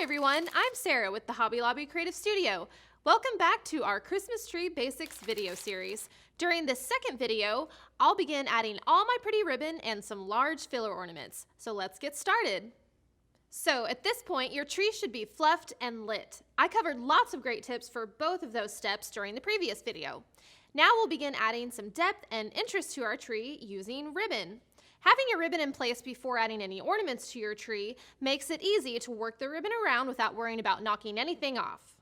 Hi everyone, I'm Sarah with the Hobby Lobby Creative Studio. Welcome back to our Christmas Tree Basics video series. During this second video, I'll begin adding all my pretty ribbon and some large filler ornaments. So let's get started. So at this point, your tree should be fluffed and lit. I covered lots of great tips for both of those steps during the previous video. Now we'll begin adding some depth and interest to our tree using ribbon. Having your ribbon in place before adding any ornaments to your tree makes it easy to work the ribbon around without worrying about knocking anything off.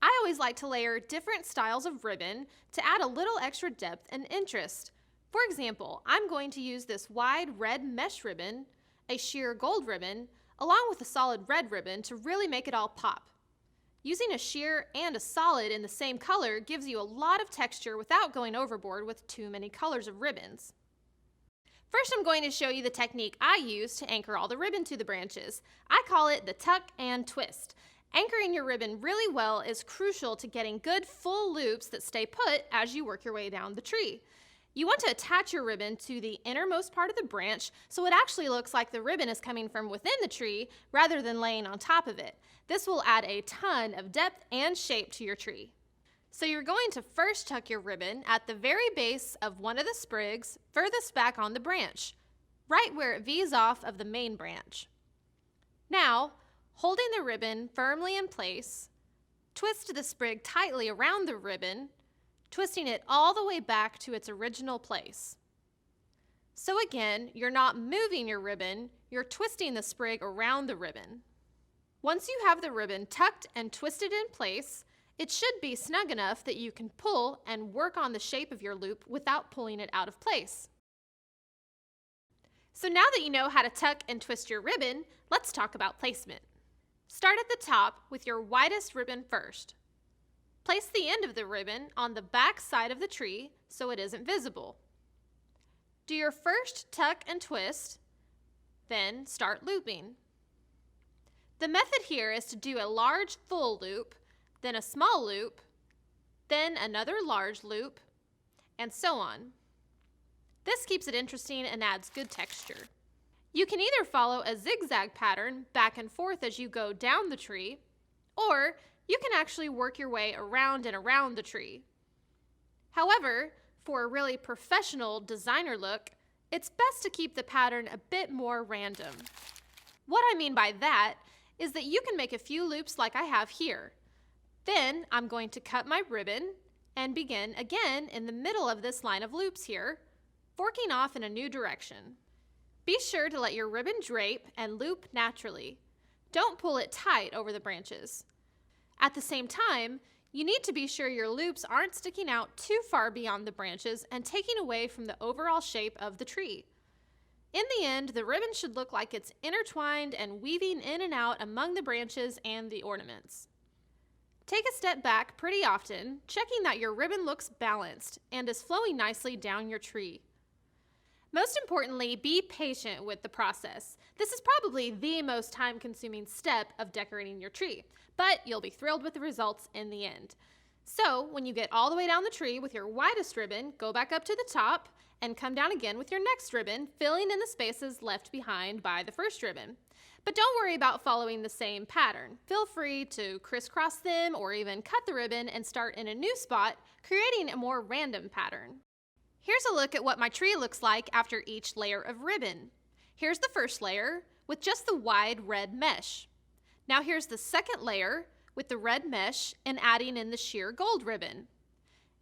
I always like to layer different styles of ribbon to add a little extra depth and interest. For example, I'm going to use this wide red mesh ribbon, a sheer gold ribbon, along with a solid red ribbon to really make it all pop. Using a sheer and a solid in the same color gives you a lot of texture without going overboard with too many colors of ribbons. First, I'm going to show you the technique I use to anchor all the ribbon to the branches. I call it the tuck and twist. Anchoring your ribbon really well is crucial to getting good full loops that stay put as you work your way down the tree. You want to attach your ribbon to the innermost part of the branch so it actually looks like the ribbon is coming from within the tree rather than laying on top of it. This will add a ton of depth and shape to your tree. So you're going to first tuck your ribbon at the very base of one of the sprigs furthest back on the branch, right where it V's off of the main branch. Now, holding the ribbon firmly in place, twist the sprig tightly around the ribbon, twisting it all the way back to its original place. So again, you're not moving your ribbon, you're twisting the sprig around the ribbon. Once you have the ribbon tucked and twisted in place, it should be snug enough that you can pull and work on the shape of your loop without pulling it out of place. So now that you know how to tuck and twist your ribbon, let's talk about placement. Start at the top with your widest ribbon first. Place the end of the ribbon on the back side of the tree so it isn't visible. Do your first tuck and twist, then start looping. The method here is to do a large full loop, then a small loop, then another large loop, and so on. This keeps it interesting and adds good texture. You can either follow a zigzag pattern back and forth as you go down the tree, or you can actually work your way around and around the tree. However, for a really professional designer look, it's best to keep the pattern a bit more random. What I mean by that is that you can make a few loops like I have here. Then I'm going to cut my ribbon and begin again in the middle of this line of loops here, forking off in a new direction. Be sure to let your ribbon drape and loop naturally. Don't pull it tight over the branches. At the same time, you need to be sure your loops aren't sticking out too far beyond the branches and taking away from the overall shape of the tree. In the end, the ribbon should look like it's intertwined and weaving in and out among the branches and the ornaments. Take a step back pretty often, checking that your ribbon looks balanced and is flowing nicely down your tree. Most importantly, be patient with the process. This is probably the most time-consuming step of decorating your tree, but you'll be thrilled with the results in the end. So, when you get all the way down the tree with your widest ribbon, go back up to the top and come down again with your next ribbon, filling in the spaces left behind by the first ribbon. But don't worry about following the same pattern. Feel free to crisscross them or even cut the ribbon and start in a new spot, creating a more random pattern. Here's a look at what my tree looks like after each layer of ribbon. Here's the first layer with just the wide red mesh. Now here's the second layer with the red mesh and adding in the sheer gold ribbon.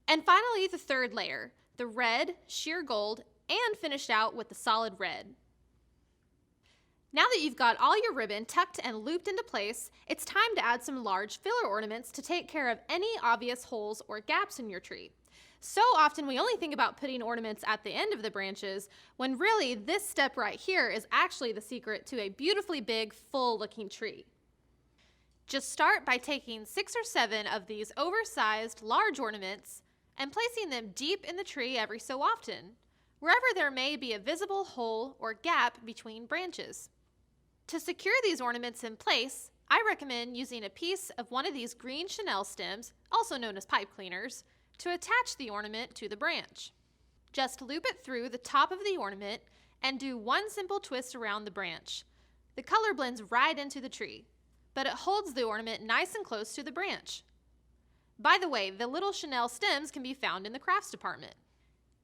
And finally the third layer, the red, sheer gold, and finished out with the solid red. Now that you've got all your ribbon tucked and looped into place, it's time to add some large filler ornaments to take care of any obvious holes or gaps in your tree. So often we only think about putting ornaments at the end of the branches, when really this step right here is actually the secret to a beautifully big, full-looking tree. Just start by taking 6 or 7 of these oversized large ornaments and placing them deep in the tree every so often, wherever there may be a visible hole or gap between branches. To secure these ornaments in place, I recommend using a piece of one of these green chenille stems, also known as pipe cleaners, to attach the ornament to the branch. Just loop it through the top of the ornament and do one simple twist around the branch. The color blends right into the tree. but it holds the ornament nice and close to the branch. By the way, the little chenille stems can be found in the crafts department.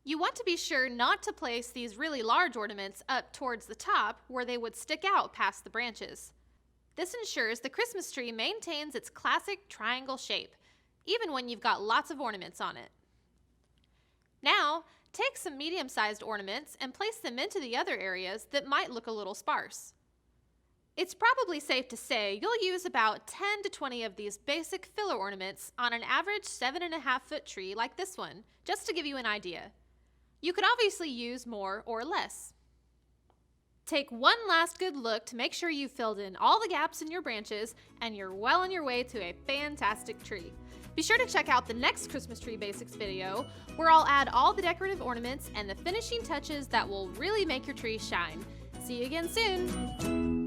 You want to be sure not to place these really large ornaments up towards the top where they would stick out past the branches. This ensures the Christmas tree maintains its classic triangle shape, even when you've got lots of ornaments on it. Now, take some medium-sized ornaments and place them into the other areas that might look a little sparse. It's probably safe to say you'll use about 10 to 20 of these basic filler ornaments on an average 7.5-foot tree like this one, just to give you an idea. You could obviously use more or less. Take one last good look to make sure you've filled in all the gaps in your branches and you're well on your way to a fantastic tree. Be sure to check out the next Christmas tree basics video where I'll add all the decorative ornaments and the finishing touches that will really make your tree shine. See you again soon!